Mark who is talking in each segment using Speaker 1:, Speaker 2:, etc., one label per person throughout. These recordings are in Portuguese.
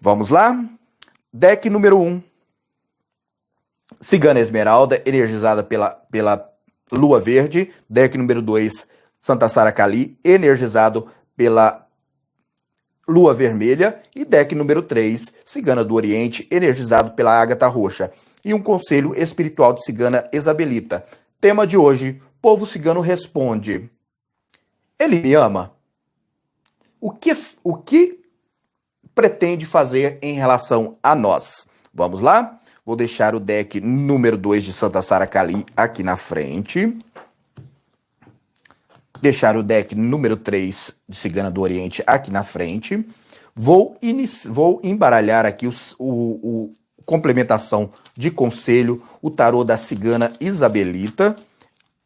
Speaker 1: Vamos lá? Deck número 1. Cigana Esmeralda, energizada pela Lua Verde. Deck número 2, Santa Sara Kali, energizado pela Lua Vermelha. E deck número 3, Cigana do Oriente, energizado pela Ágata Roxa. E um conselho espiritual de Cigana Isabelita. Tema de hoje, povo cigano responde: ele me ama? O que pretende fazer em relação a nós? Vamos lá? Vou deixar o deck número 2 de Santa Sara Kali aqui na frente. Deixar o deck número 3 de Cigana do Oriente aqui na frente. Vou embaralhar aqui o complementação de conselho, o tarô da Cigana Isabelita.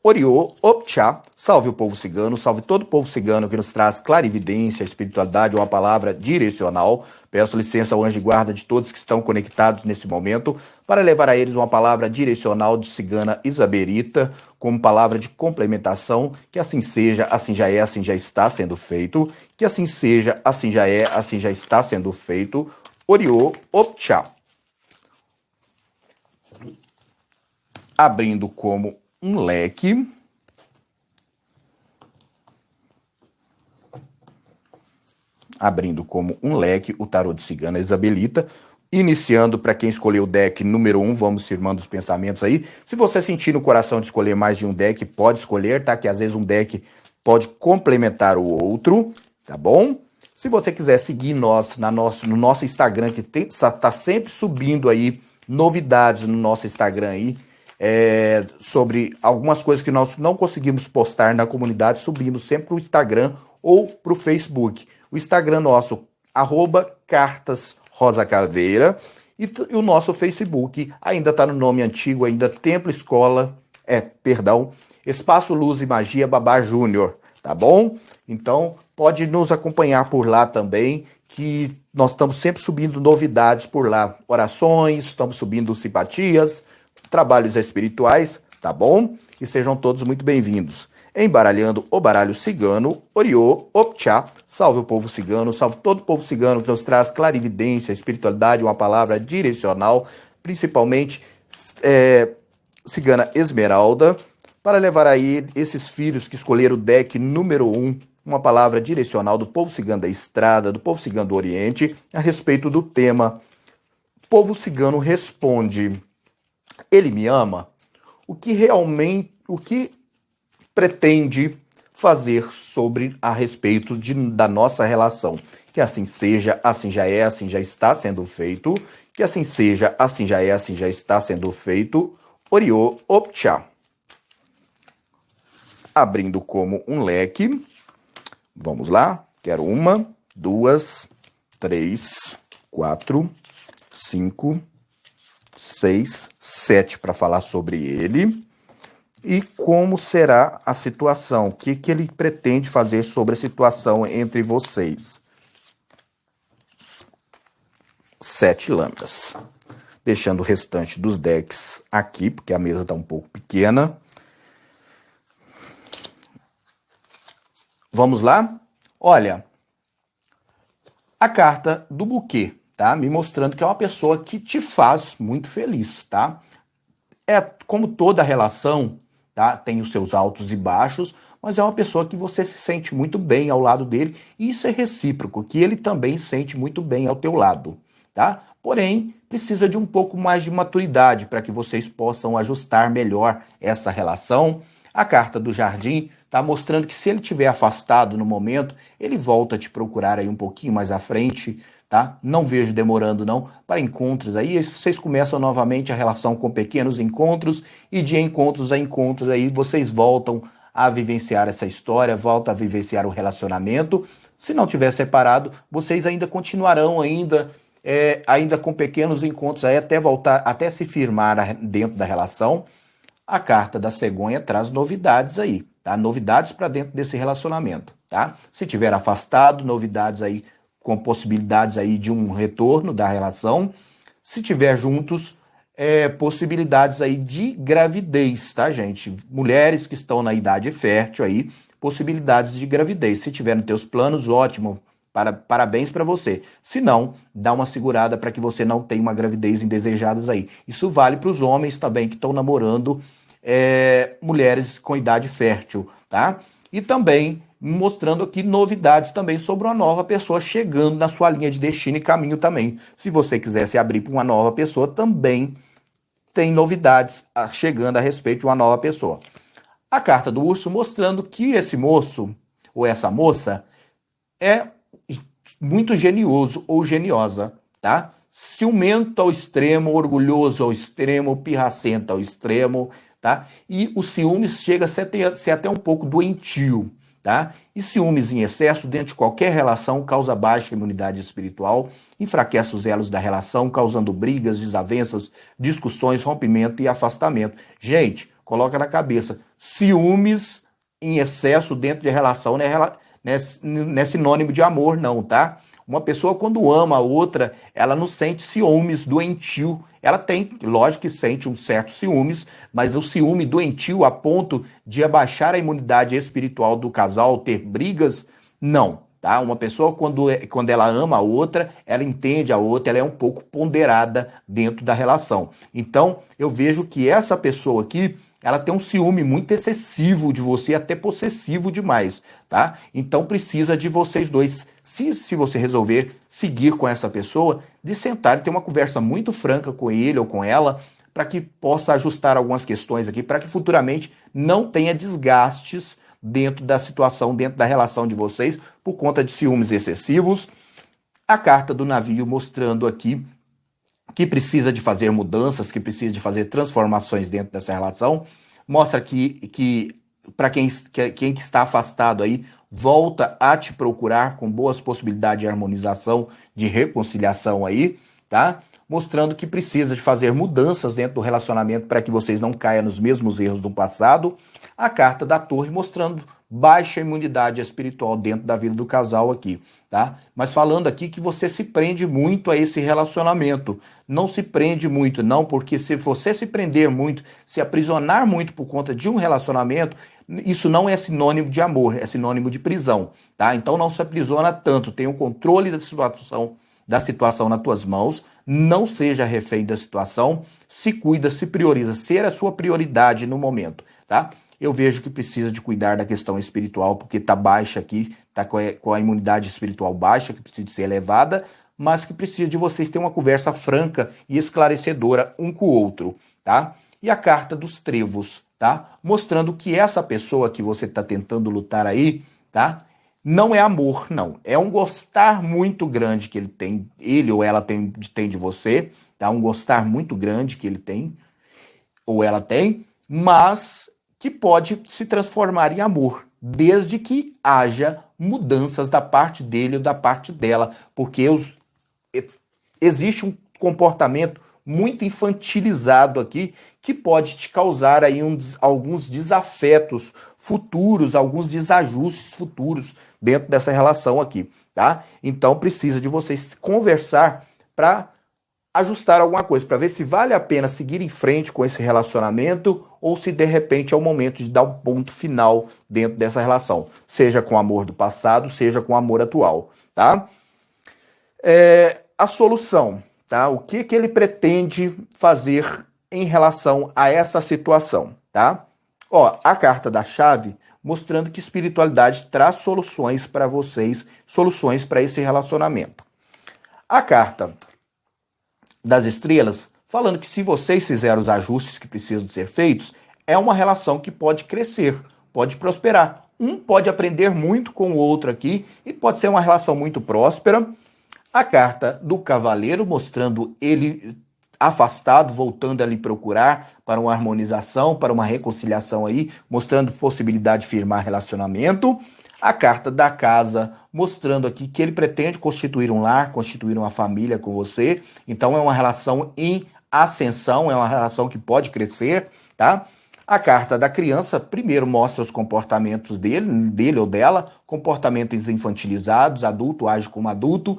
Speaker 1: Oriô, Opchá, salve o povo cigano, salve todo o povo cigano que nos traz clarividência, espiritualidade, uma palavra direcional. Peço licença ao anjo de guarda de todos que estão conectados nesse momento para levar a eles uma palavra direcional de Cigana Isabelita, como palavra de complementação, que assim seja, assim já é, assim já está sendo feito, que assim seja, assim já é, assim já está sendo feito. Oriô, Opchá. Abrindo como um leque. Abrindo como um leque o tarô de Cigana Isabelita. Iniciando, para quem escolheu o deck número 1, vamos firmando os pensamentos aí. Se você sentir no coração de escolher mais de um deck, pode escolher, tá? Que às vezes um deck pode complementar o outro, tá bom? Se você quiser seguir nós no nosso Instagram, que tá sempre subindo aí novidades no nosso Instagram aí, sobre algumas coisas que nós não conseguimos postar na comunidade, subimos sempre para o Instagram ou para o Facebook. O Instagram nosso, @cartasrosacaveira, e o nosso Facebook ainda está no nome antigo, ainda Templo Escola, Espaço Luz e Magia Babá Júnior, tá bom? Então, pode nos acompanhar por lá também, que nós estamos sempre subindo novidades por lá, orações, estamos subindo simpatias, trabalhos espirituais, tá bom? E sejam todos muito bem-vindos. Embaralhando o baralho cigano, Oriô, Opchá, salve o povo cigano, salve todo o povo cigano que nos traz clarividência, espiritualidade, uma palavra direcional, principalmente Cigana Esmeralda, para levar aí esses filhos que escolheram o deck número 1, uma palavra direcional do povo cigano da estrada, do povo cigano do Oriente, a respeito do tema Povo Cigano Responde: ele me ama? O que pretende fazer a respeito da nossa relação? Que assim seja, assim já é, assim já está sendo feito. Que assim seja, assim já é, assim já está sendo feito. Oriô, Opchá. Abrindo como um leque. Vamos lá. Quero 1, 2, 3, 4, 5, 6, 7 para falar sobre ele. E como será a situação? O que ele pretende fazer sobre a situação entre vocês? 7 lâminas. Deixando o restante dos decks aqui, porque a mesa está um pouco pequena. Vamos lá? Olha, a carta do buquê, tá? Me mostrando que é uma pessoa que te faz muito feliz, tá? É como toda relação, tá? Tem os seus altos e baixos, mas é uma pessoa que você se sente muito bem ao lado dele, e isso é recíproco, que ele também sente muito bem ao teu lado, tá? Porém, precisa de um pouco mais de maturidade para que vocês possam ajustar melhor essa relação. A carta do jardim tá mostrando que se ele estiver afastado no momento, ele volta a te procurar aí um pouquinho mais à frente, tá? Não vejo demorando não para encontros aí. Vocês começam novamente a relação com pequenos encontros, e de encontros a encontros aí vocês voltam a vivenciar essa história, voltam a vivenciar o relacionamento. Se não tiver separado, vocês ainda continuarão ainda com pequenos encontros aí até voltar, até se firmar dentro da relação. A carta da cegonha traz novidades aí, tá? Novidades para dentro desse relacionamento, tá? Se tiver afastado, novidades aí com possibilidades aí de um retorno da relação. Se tiver juntos, possibilidades aí de gravidez, tá, gente? Mulheres que estão na idade fértil aí, possibilidades de gravidez. Se tiver nos teus planos, ótimo, Parabéns para você. Se não, dá uma segurada para que você não tenha uma gravidez indesejada aí. Isso vale para os homens também que estão namorando mulheres com idade fértil, tá? E também mostrando aqui novidades também sobre uma nova pessoa chegando na sua linha de destino e caminho também. Se você quiser se abrir para uma nova pessoa, também tem novidades chegando a respeito de uma nova pessoa. A carta do urso mostrando que esse moço ou essa moça é muito genioso ou geniosa, tá? Ciumento ao extremo, orgulhoso ao extremo, pirracento ao extremo, tá? E o ciúmes chega a ser até um pouco doentio, tá? E ciúmes em excesso dentro de qualquer relação causa baixa imunidade espiritual, enfraquece os elos da relação, causando brigas, desavenças, discussões, rompimento e afastamento. Gente, coloca na cabeça, ciúmes em excesso dentro de relação não é sinônimo de amor, não, tá? Uma pessoa, quando ama a outra, ela não sente ciúmes doentio. Ela tem, lógico que sente um certo ciúmes, mas o ciúme doentio a ponto de abaixar a imunidade espiritual do casal, ter brigas, não, tá? Uma pessoa, quando ela ama a outra, ela entende a outra, ela é um pouco ponderada dentro da relação. Então, eu vejo que essa pessoa aqui, ela tem um ciúme muito excessivo de você, até possessivo demais, tá? Então precisa de vocês dois, se você resolver seguir com essa pessoa, de sentar e ter uma conversa muito franca com ele ou com ela, para que possa ajustar algumas questões aqui, para que futuramente não tenha desgastes dentro da situação, dentro da relação de vocês, por conta de ciúmes excessivos. A carta do navio mostrando aqui que precisa de fazer mudanças, que precisa de fazer transformações dentro dessa relação, mostra que para quem está afastado aí, volta a te procurar com boas possibilidades de harmonização, de reconciliação aí, tá? Mostrando que precisa de fazer mudanças dentro do relacionamento para que vocês não caiam nos mesmos erros do passado. A carta da torre mostrando baixa imunidade espiritual dentro da vida do casal aqui, tá? Mas falando aqui que você se prende muito a esse relacionamento. Não se prende muito, não, porque se você se prender muito, se aprisionar muito por conta de um relacionamento, isso não é sinônimo de amor, é sinônimo de prisão, tá? Então não se aprisiona tanto, tenha o controle da situação nas tuas mãos, não seja refém da situação, se cuida, se prioriza, ser a sua prioridade no momento, tá? Eu vejo que precisa de cuidar da questão espiritual, porque está baixa aqui, está com a imunidade espiritual baixa, que precisa de ser elevada, mas que precisa de vocês terem uma conversa franca e esclarecedora um com o outro, tá? E a carta dos trevos, tá? Mostrando que essa pessoa que você está tentando lutar aí, tá? Não é amor, não. É um gostar muito grande que ele ou ela tem de você, tá? Um gostar muito grande que ele tem, ou ela tem, mas que pode se transformar em amor, desde que haja mudanças da parte dele ou da parte dela, porque existe um comportamento muito infantilizado aqui que pode te causar aí alguns desafetos futuros, alguns desajustes futuros dentro dessa relação aqui, tá? Então precisa de vocês conversar para ajustar alguma coisa, para ver se vale a pena seguir em frente com esse relacionamento ou se de repente é o momento de dar um ponto final dentro dessa relação, seja com o amor do passado, seja com o amor atual, tá? A solução, tá? O que ele pretende fazer em relação a essa situação, tá? Ó, a carta da chave mostrando que espiritualidade traz soluções para vocês, soluções para esse relacionamento. A carta das estrelas, falando que se vocês fizerem os ajustes que precisam ser feitos, é uma relação que pode crescer, pode prosperar. Um pode aprender muito com o outro aqui e pode ser uma relação muito próspera. A carta do cavaleiro, mostrando ele afastado, voltando a lhe procurar para uma harmonização, para uma reconciliação aí, mostrando possibilidade de firmar relacionamento. A carta da casa, mostrando aqui que ele pretende constituir um lar, constituir uma família com você. Então é uma relação em ascensão, é uma relação que pode crescer, tá? A carta da criança, primeiro mostra os comportamentos dele ou dela, comportamentos infantilizados, adulto age como adulto,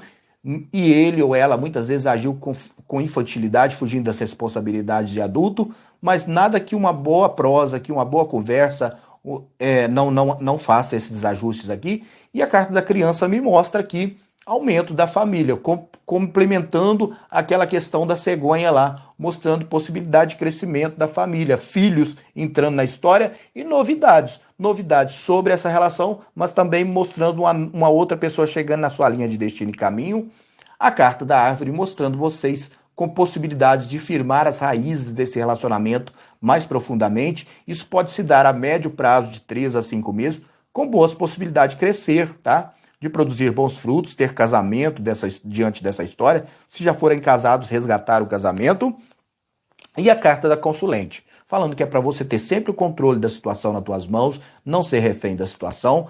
Speaker 1: e ele ou ela muitas vezes agiu com infantilidade, fugindo das responsabilidades de adulto, mas nada que uma boa prosa, que uma boa conversa não faça esses ajustes aqui. E a carta da criança me mostra aqui aumento da família, complementando aquela questão da cegonha lá, mostrando possibilidade de crescimento da família, filhos entrando na história e novidades. Novidades sobre essa relação, mas também mostrando uma outra pessoa chegando na sua linha de destino e caminho. A carta da árvore mostrando vocês com possibilidades de firmar as raízes desse relacionamento mais profundamente. Isso pode se dar a médio prazo de 3 a 5 meses, com boas possibilidades de crescer, tá? De produzir bons frutos, ter casamento diante dessa história. Se já forem casados, resgatar o casamento. E a carta da consulente, falando que é para você ter sempre o controle da situação nas tuas mãos, não ser refém da situação,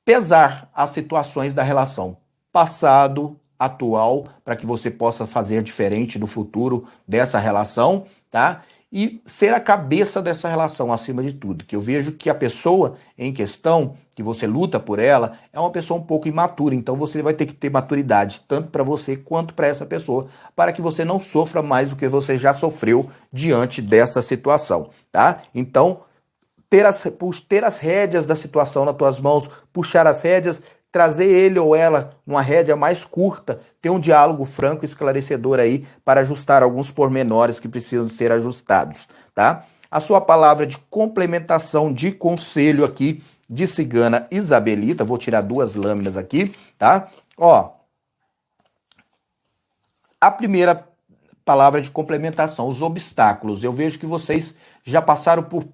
Speaker 1: pesar as situações da relação passado, atual, para que você possa fazer diferente no futuro dessa relação, tá? E ser a cabeça dessa relação acima de tudo, que eu vejo que a pessoa em questão, que você luta por ela, é uma pessoa um pouco imatura, então você vai ter que ter maturidade, tanto para você quanto para essa pessoa, para que você não sofra mais do que você já sofreu diante dessa situação, tá? Então, ter as rédeas da situação nas tuas mãos, puxar as rédeas, trazer ele ou ela numa rédea mais curta, ter um diálogo franco e esclarecedor aí para ajustar alguns pormenores que precisam ser ajustados, tá? A sua palavra de complementação, de conselho aqui, de cigana Isabelita, vou tirar 2 lâminas aqui, tá? Ó, a primeira palavra de complementação, os obstáculos. Eu vejo que vocês já passaram por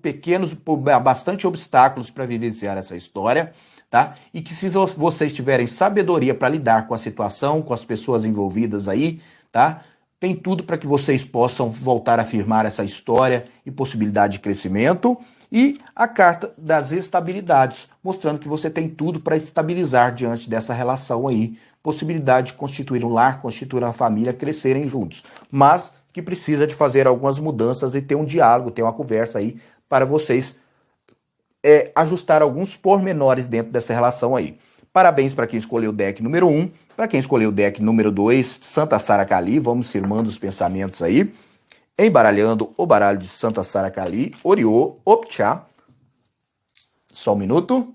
Speaker 1: bastante obstáculos para vivenciar essa história, tá? E que se vocês tiverem sabedoria para lidar com a situação, com as pessoas envolvidas aí, tá? Tem tudo para que vocês possam voltar a firmar essa história e possibilidade de crescimento. E a carta das estabilidades, mostrando que você tem tudo para estabilizar diante dessa relação aí. Possibilidade de constituir um lar, constituir uma família, crescerem juntos. Mas que precisa de fazer algumas mudanças e ter um diálogo, ter uma conversa aí para vocês ajustar alguns pormenores dentro dessa relação aí. Parabéns para quem escolheu o deck número 1, para quem escolheu o deck número 2, Santa Sara Kali, vamos firmando os pensamentos aí. Embaralhando o baralho de Santa Sara Kali, Oriô, Opchá. Só um minuto.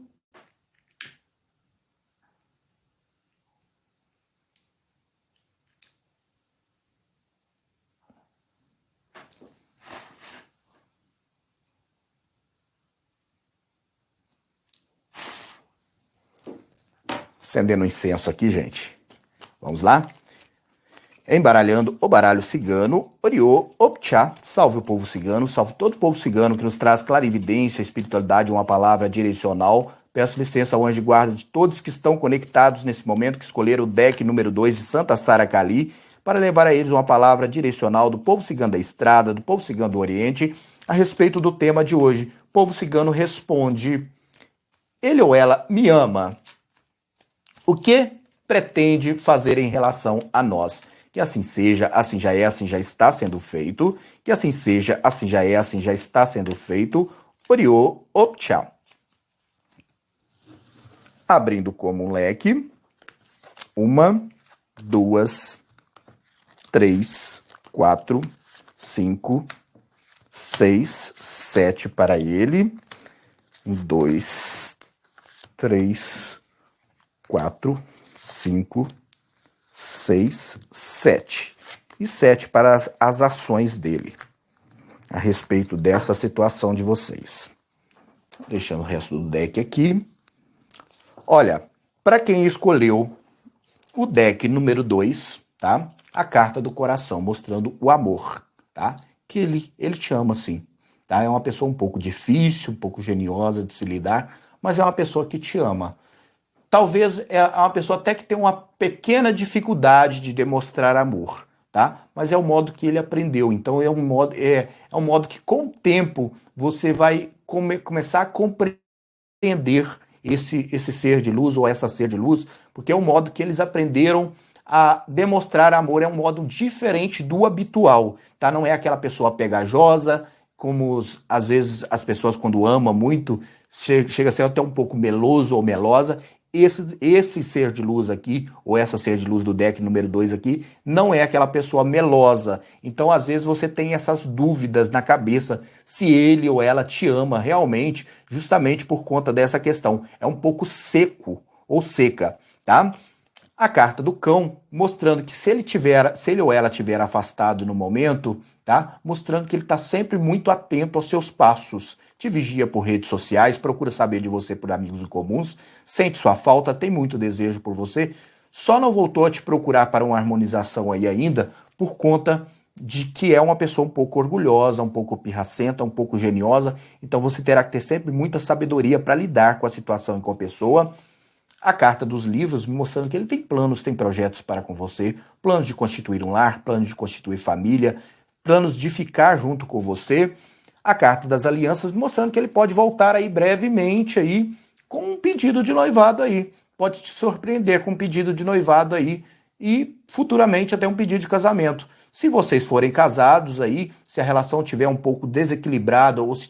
Speaker 1: Acendendo um incenso aqui, gente. Vamos lá? Embaralhando o baralho cigano, Oriô, Opchá, salve o povo cigano, salve todo o povo cigano que nos traz clarividência, espiritualidade, uma palavra direcional. Peço licença ao anjo de guarda de todos que estão conectados nesse momento, que escolheram o deck número 2 de Santa Sara Kali, para levar a eles uma palavra direcional do povo cigano da estrada, do povo cigano do Oriente, a respeito do tema de hoje. O povo cigano responde: ele ou ela me ama. O que pretende fazer em relação a nós? Que assim seja, assim já é, assim já está sendo feito. Que assim seja, assim já é, assim já está sendo feito. Oriô, Opchá. Abrindo como um leque. 1, 2, 3, 4, 5, 6, 7 para ele. 2, 3, 4, 5, 6, 7. E 7 para as ações dele a respeito dessa situação de vocês. Deixando o resto do deck aqui. Olha, para quem escolheu o deck número 2, tá? A carta do coração, mostrando o amor, tá? Que ele te ama, sim, tá? É uma pessoa um pouco difícil, um pouco geniosa de se lidar, mas é uma pessoa que te ama. Talvez é uma pessoa até que tem uma pequena dificuldade de demonstrar amor, tá? Mas é o modo que ele aprendeu. Então é um modo que com o tempo você vai começar a compreender esse ser de luz ou essa ser de luz, porque é um modo que eles aprenderam a demonstrar amor, é um modo diferente do habitual, tá? Não é aquela pessoa pegajosa, como às vezes as pessoas quando amam muito, chega a ser até um pouco meloso ou melosa. Esse ser de luz aqui, ou essa ser de luz do deck número 2 aqui, não é aquela pessoa melosa. Então, às vezes, você tem essas dúvidas na cabeça se ele ou ela te ama realmente, justamente por conta dessa questão. É um pouco seco ou seca, tá? A carta do cão, mostrando que se ele ou ela tiver afastado no momento, tá? Mostrando que ele está sempre muito atento aos seus passos. Te vigia por redes sociais, procura saber de você por amigos comuns, sente sua falta, tem muito desejo por você, só não voltou a te procurar para uma harmonização aí ainda por conta de que é uma pessoa um pouco orgulhosa, um pouco pirracenta, um pouco geniosa, então você terá que ter sempre muita sabedoria para lidar com a situação e com a pessoa. A carta dos livros me mostrando que ele tem planos, tem projetos para com você, planos de constituir um lar, planos de constituir família, planos de ficar junto com você. A carta das alianças me mostrando que ele pode voltar aí brevemente aí com um pedido de noivado aí. Pode te surpreender com um pedido de noivado aí e futuramente até um pedido de casamento. Se vocês forem casados aí, se a relação tiver um pouco desequilibrada ou se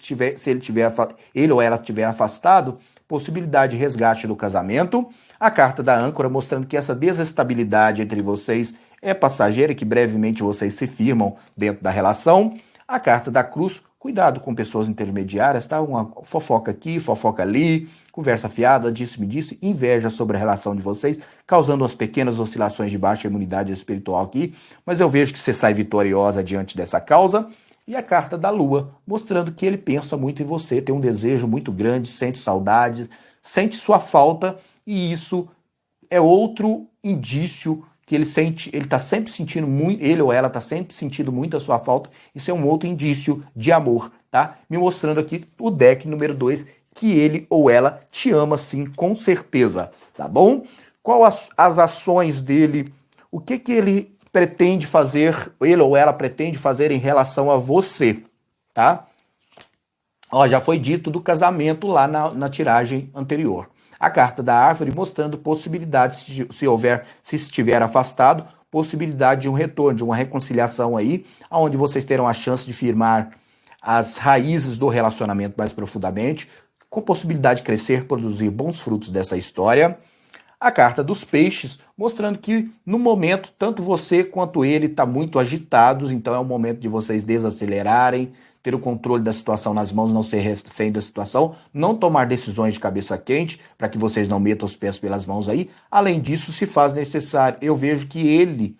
Speaker 1: ele ou ela tiver afastado, possibilidade de resgate do casamento. A carta da âncora mostrando que essa desestabilidade entre vocês é passageira, que brevemente vocês se firmam dentro da relação. A carta da cruz, cuidado com pessoas intermediárias, tá? Uma fofoca aqui, fofoca ali, conversa fiada, disse-me disse, inveja sobre a relação de vocês, causando umas pequenas oscilações de baixa imunidade espiritual aqui, mas eu vejo que você sai vitoriosa diante dessa causa. E a carta da lua, mostrando que ele pensa muito em você, tem um desejo muito grande, sente saudades, sente sua falta, e isso é outro indício que ele sente, ele tá sempre sentindo muito, ele ou ela tá sempre sentindo muito a sua falta. Isso é um outro indício de amor, tá? Me mostrando aqui o deck número 2, que ele ou ela te ama sim, com certeza, tá bom? Qual as ações dele, o que ele pretende fazer, ele ou ela pretende fazer em relação a você, tá? Ó, já foi dito do casamento lá na tiragem anterior. A carta da árvore mostrando possibilidades, se estiver afastado, possibilidade de um retorno, de uma reconciliação aí, onde vocês terão a chance de firmar as raízes do relacionamento mais profundamente, com possibilidade de crescer, produzir bons frutos dessa história. A carta dos peixes, mostrando que no momento, tanto você quanto ele está muito agitados, então é o momento de vocês desacelerarem, ter o controle da situação nas mãos, não ser refém da situação, não tomar decisões de cabeça quente, para que vocês não metam os pés pelas mãos aí. Além disso, se faz necessário, eu vejo que ele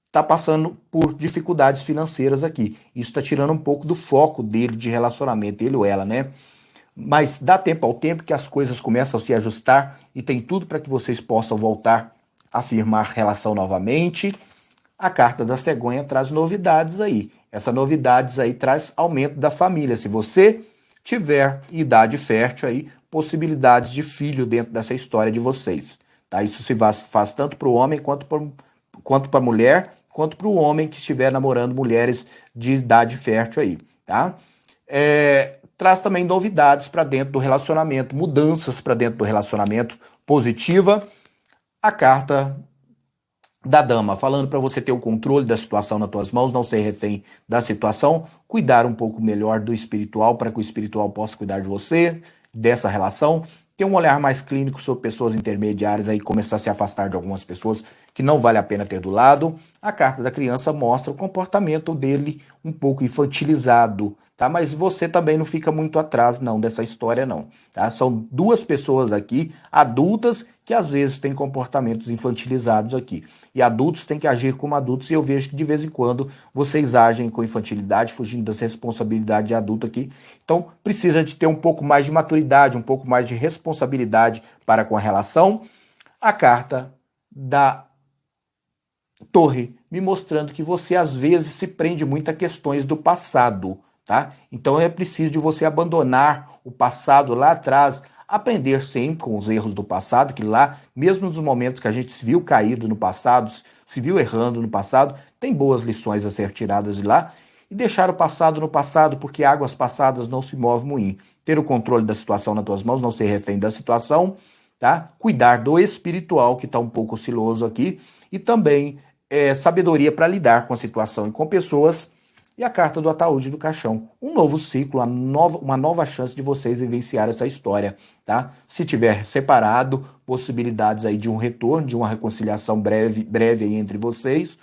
Speaker 1: está passando por dificuldades financeiras aqui. Isso está tirando um pouco do foco dele de relacionamento, ele ou ela, né? Mas dá tempo ao tempo que as coisas começam a se ajustar e tem tudo para que vocês possam voltar a firmar relação novamente. A carta da cegonha traz novidades aí. Essa novidades aí traz aumento da família. Se você tiver idade fértil aí, possibilidades de filho dentro dessa história de vocês. Tá? Isso se faz tanto para o homem quanto para a mulher, quanto para o homem que estiver namorando mulheres de idade fértil aí. Tá? Traz também novidades para dentro do relacionamento, mudanças para dentro do relacionamento, positiva. A carta da dama, falando para você ter o controle da situação nas tuas mãos, não ser refém da situação, cuidar um pouco melhor do espiritual, para que o espiritual possa cuidar de você, dessa relação, ter um olhar mais clínico sobre pessoas intermediárias, aí começar a se afastar de algumas pessoas que não vale a pena ter do lado. A carta da criança mostra o comportamento dele um pouco infantilizado, tá? Mas você também não fica muito atrás, não, dessa história, não, tá? São duas pessoas aqui, adultas, que às vezes têm comportamentos infantilizados aqui. E adultos têm que agir como adultos, e eu vejo que de vez em quando vocês agem com infantilidade, fugindo das responsabilidades de adulto aqui. Então, precisa de ter um pouco mais de maturidade, um pouco mais de responsabilidade para com a relação. A carta da torre, me mostrando que você às vezes se prende muito a questões do passado, tá? Então é preciso de você abandonar o passado lá atrás, aprender sempre com os erros do passado, que lá, mesmo nos momentos que a gente se viu caído no passado, se viu errando no passado, tem boas lições a ser tiradas de lá, e deixar o passado no passado, porque águas passadas não se move moinho. Ter o controle da situação nas tuas mãos, não ser refém da situação, tá? Cuidar do espiritual, que está um pouco osciloso aqui, e também sabedoria para lidar com a situação e com pessoas. E a carta do ataúde do caixão. Um novo ciclo, uma nova chance de vocês vivenciar essa história, tá? Se tiver separado, possibilidades aí de um retorno, de uma reconciliação breve aí entre vocês.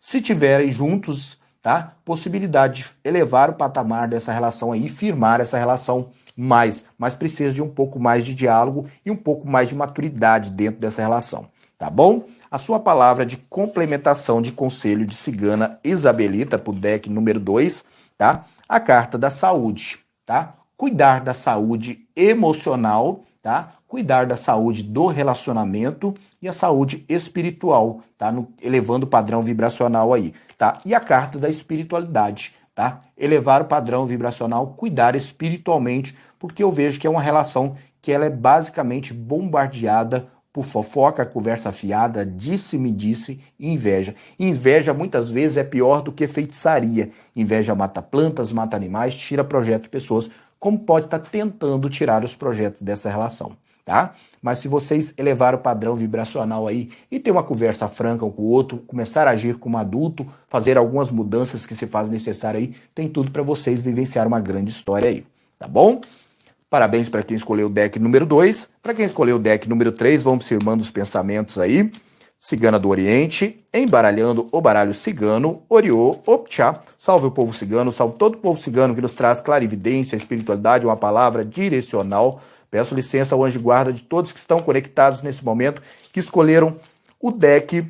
Speaker 1: Se tiverem juntos, tá? Possibilidade de elevar o patamar dessa relação aí, firmar essa relação mais. Mas precisa de um pouco mais de diálogo e um pouco mais de maturidade dentro dessa relação, tá bom? a sua palavra de complementação de conselho de cigana Isabelita para o deck número 2, tá? A carta da saúde, tá? Cuidar da saúde emocional, tá? Cuidar da saúde do relacionamento e a saúde espiritual, tá? Elevando o padrão vibracional aí, tá? E a carta da espiritualidade, tá? Elevar o padrão vibracional, cuidar espiritualmente, porque eu vejo que é uma relação que ela é basicamente bombardeada por fofoca, conversa fiada, disse-me-disse e inveja. E inveja muitas vezes é pior do que feitiçaria. Inveja mata plantas, mata animais, tira projetos de pessoas, como pode estar tentando tirar os projetos dessa relação, tá? Mas se vocês elevar o padrão vibracional aí e ter uma conversa franca um com o outro, começar a agir como adulto, fazer algumas mudanças que se faz necessário aí, tem tudo para vocês vivenciar uma grande história aí, tá bom? Parabéns para quem escolheu o deck número 2. Para quem escolheu o deck número 3, vamos firmando os pensamentos aí. Cigana do Oriente, embaralhando o baralho cigano, Oriô, Opchá. Salve o povo cigano, salve todo o povo cigano que nos traz clarividência, espiritualidade, uma palavra direcional. Peço licença ao anjo de guarda de todos que estão conectados nesse momento, que escolheram o deck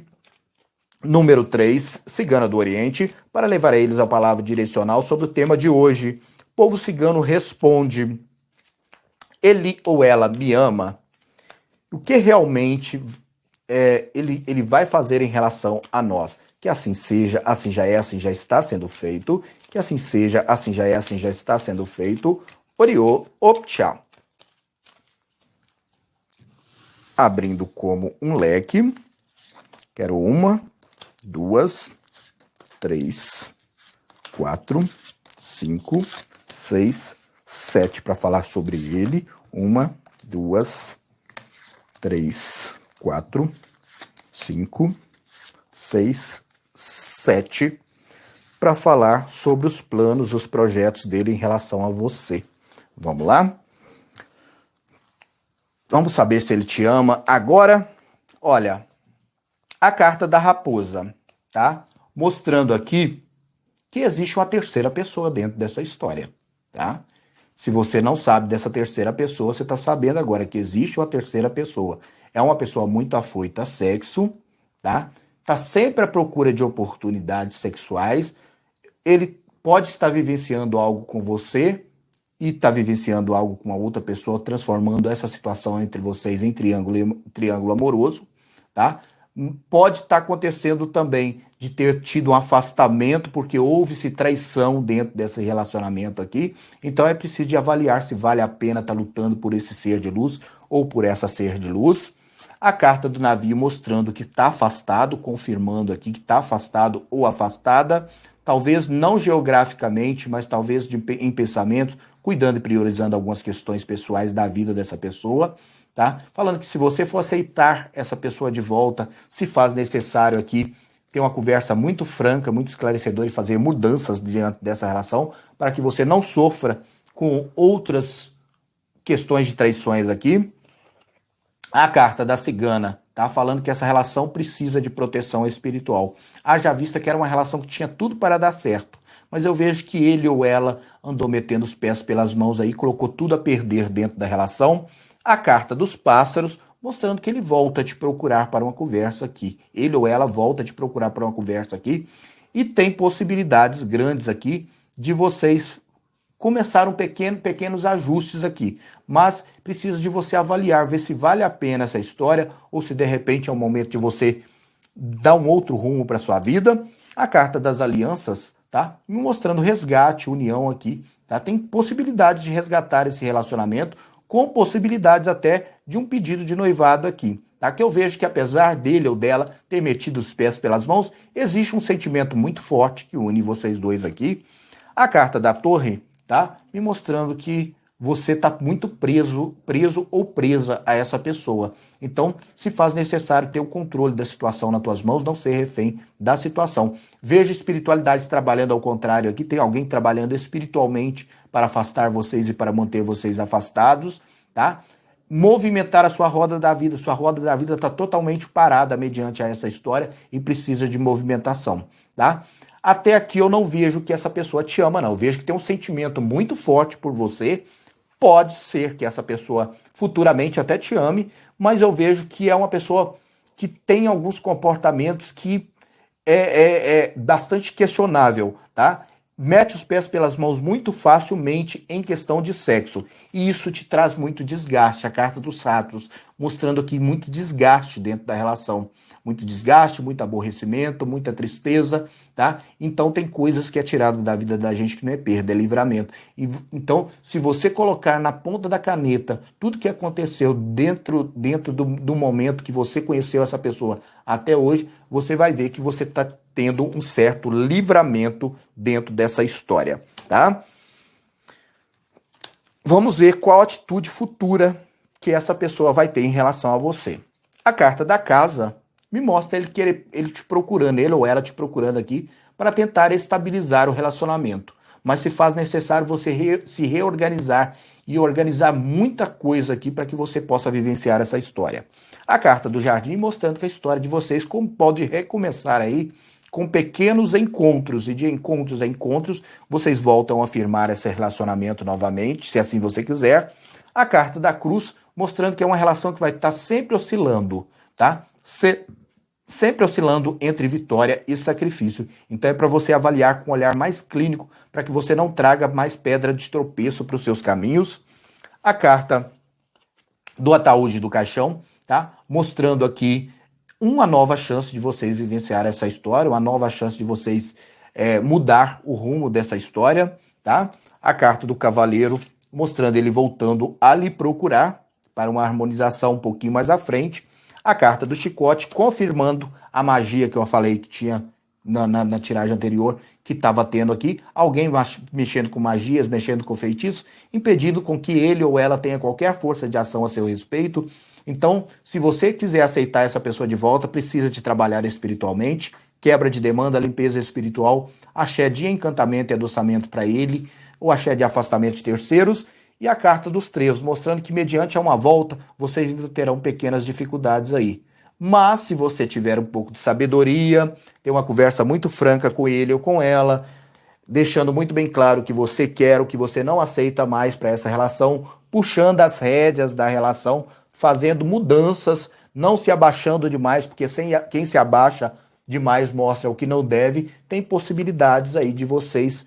Speaker 1: número 3, Cigana do Oriente, para levar a eles a palavra direcional sobre o tema de hoje. Povo cigano responde: ele ou ela me ama? O que realmente ele vai fazer em relação a nós? Que assim seja, assim já é, assim já está sendo feito. Que assim seja, assim já é, assim já está sendo feito. Oriô, Opchá. Abrindo como um leque. Quero 1, 2, 3, 4, 5, 6, 7 para falar sobre ele. 1, 2, 3, 4, 5, 6, 7 para falar sobre os planos, os projetos dele em relação a você. Vamos lá? Vamos saber se ele te ama. Agora, olha, a carta da raposa, tá? Mostrando aqui que existe uma terceira pessoa dentro dessa história, tá? Se você não sabe dessa terceira pessoa, você está sabendo agora que existe uma terceira pessoa. É uma pessoa muito afoita a sexo, tá? Tá sempre à procura de oportunidades sexuais. Ele pode estar vivenciando algo com você e está vivenciando algo com uma outra pessoa, transformando essa situação entre vocês em triângulo amoroso, tá? Pode estar acontecendo também de ter tido um afastamento porque houve-se traição dentro desse relacionamento aqui. Então é preciso de avaliar se vale a pena estar lutando por esse ser de luz ou por essa ser de luz. A carta do navio mostrando que está afastado, confirmando aqui que está afastado ou afastada. Talvez não geograficamente, mas talvez em pensamentos, cuidando e priorizando algumas questões pessoais da vida dessa pessoa. Tá? Falando que se você for aceitar essa pessoa de volta, se faz necessário aqui ter uma conversa muito franca, muito esclarecedora e fazer mudanças diante dessa relação para que você não sofra com outras questões de traições aqui. A carta da cigana tá falando que essa relação precisa de proteção espiritual. Haja vista que era uma relação que tinha tudo para dar certo, mas eu vejo que ele ou ela andou metendo os pés pelas mãos aí, colocou tudo a perder dentro da relação. A carta dos pássaros, mostrando que ele volta a te procurar para uma conversa aqui. Ele ou ela volta a te procurar para uma conversa aqui. E tem possibilidades grandes aqui de vocês começar pequenos ajustes aqui. Mas precisa de você avaliar, ver se vale a pena essa história ou se de repente é o momento de você dar um outro rumo para sua vida. A carta das alianças, tá? Me mostrando resgate, união aqui, tá? Tem possibilidade de resgatar esse relacionamento, com possibilidades até de um pedido de noivado aqui, tá? Que eu vejo que apesar dele ou dela ter metido os pés pelas mãos, existe um sentimento muito forte que une vocês dois aqui. A carta da torre, tá? Me mostrando que você está muito preso ou presa a essa pessoa. Então, se faz necessário ter o controle da situação nas tuas mãos, não ser refém da situação. Veja espiritualidades trabalhando ao contrário aqui. Tem alguém trabalhando espiritualmente para afastar vocês e para manter vocês afastados, tá? Movimentar a sua roda da vida. Sua roda da vida está totalmente parada mediante a essa história e precisa de movimentação, tá? Até aqui eu não vejo que essa pessoa te ama, não. Eu vejo que tem um sentimento muito forte por você. Pode ser que essa pessoa futuramente até te ame, mas eu vejo que é uma pessoa que tem alguns comportamentos que é bastante questionável, tá? Mete os pés pelas mãos muito facilmente em questão de sexo. E isso te traz muito desgaste. A carta dos ratos, mostrando aqui muito desgaste dentro da relação. Muito desgaste, muito aborrecimento, muita tristeza, tá? Então tem coisas que é tirado da vida da gente que não é perda, é livramento. Então, se você colocar na ponta da caneta tudo que aconteceu dentro do momento que você conheceu essa pessoa até hoje, você vai ver que você está tendo um certo livramento dentro dessa história, tá? Vamos ver qual atitude futura que essa pessoa vai ter em relação a você. A carta da casa me mostra ele te procurando, ele ou ela te procurando aqui para tentar estabilizar o relacionamento. Mas se faz necessário você se reorganizar e organizar muita coisa aqui para que você possa vivenciar essa história. A carta do jardim mostrando que a história de vocês como pode recomeçar aí com pequenos encontros, e de encontros a encontros vocês voltam a firmar esse relacionamento novamente, se assim você quiser. A carta da cruz mostrando que é uma relação que vai estar sempre oscilando, tá? Sempre oscilando entre vitória e sacrifício. Então é para você avaliar com um olhar mais clínico, para que você não traga mais pedra de tropeço para os seus caminhos. A carta do ataúde do caixão, tá? Mostrando aqui uma nova chance de vocês vivenciar essa história, uma nova chance de vocês mudar o rumo dessa história, tá? A carta do cavaleiro, mostrando ele voltando a lhe procurar para uma harmonização um pouquinho mais à frente. A carta do chicote, confirmando a magia que eu falei que tinha na tiragem anterior, que estava tendo aqui. Alguém mexendo com magias, mexendo com feitiços, impedindo com que ele ou ela tenha qualquer força de ação a seu respeito. Então, se você quiser aceitar essa pessoa de volta, precisa de trabalhar espiritualmente, quebra de demanda, limpeza espiritual, axé de encantamento e adoçamento para ele, o axé de afastamento de terceiros, e a carta dos trezos, mostrando que mediante uma volta, vocês ainda terão pequenas dificuldades aí. Mas, se você tiver um pouco de sabedoria, ter uma conversa muito franca com ele ou com ela, deixando muito bem claro o que você quer, o que você não aceita mais para essa relação, puxando as rédeas da relação, fazendo mudanças, não se abaixando demais, porque quem se abaixa demais mostra o que não deve, tem possibilidades aí de vocês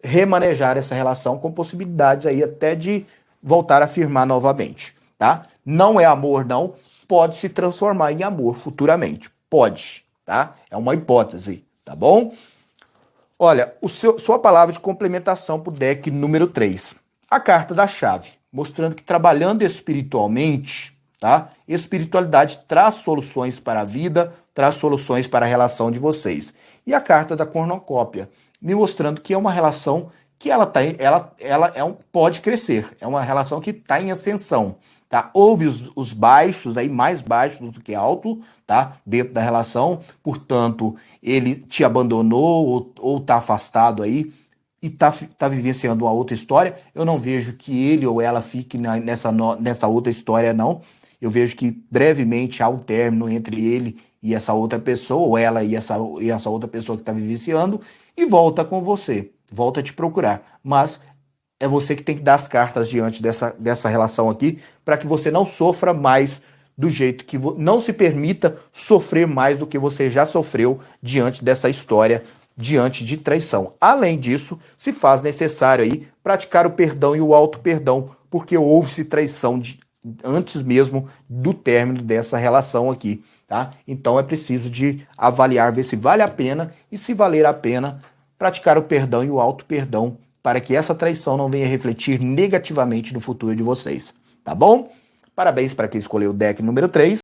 Speaker 1: remanejar essa relação, com possibilidades aí até de voltar a firmar novamente, tá? Não é amor, não, pode se transformar em amor futuramente, pode, tá? É uma hipótese, tá bom? Olha, sua palavra de complementação para o deck número 3, a carta da chave, mostrando que trabalhando espiritualmente, tá? Espiritualidade traz soluções para a vida, traz soluções para a relação de vocês. E a carta da cornucópia, me mostrando que é uma relação que pode crescer, é uma relação que está em ascensão, tá? Houve os baixos, aí mais baixos do que alto, tá? Dentro da relação, portanto, ele te abandonou ou está afastado aí, e tá vivenciando uma outra história. Eu não vejo que ele ou ela fique nessa outra história, não. Eu vejo que brevemente há um término entre ele e essa outra pessoa, ou ela e essa outra pessoa que está vivenciando, e volta com você, volta a te procurar. Mas é você que tem que dar as cartas diante dessa relação aqui, para que você não sofra mais do jeito que... Não se permita sofrer mais do que você já sofreu diante dessa história, diante de traição. Além disso, se faz necessário aí praticar o perdão e o auto-perdão, porque houve-se traição antes mesmo do término dessa relação aqui, tá? Então é preciso de avaliar, ver se vale a pena, e se valer a pena, praticar o perdão e o auto-perdão, para que essa traição não venha refletir negativamente no futuro de vocês, tá bom? Parabéns para quem escolheu o deck número 3.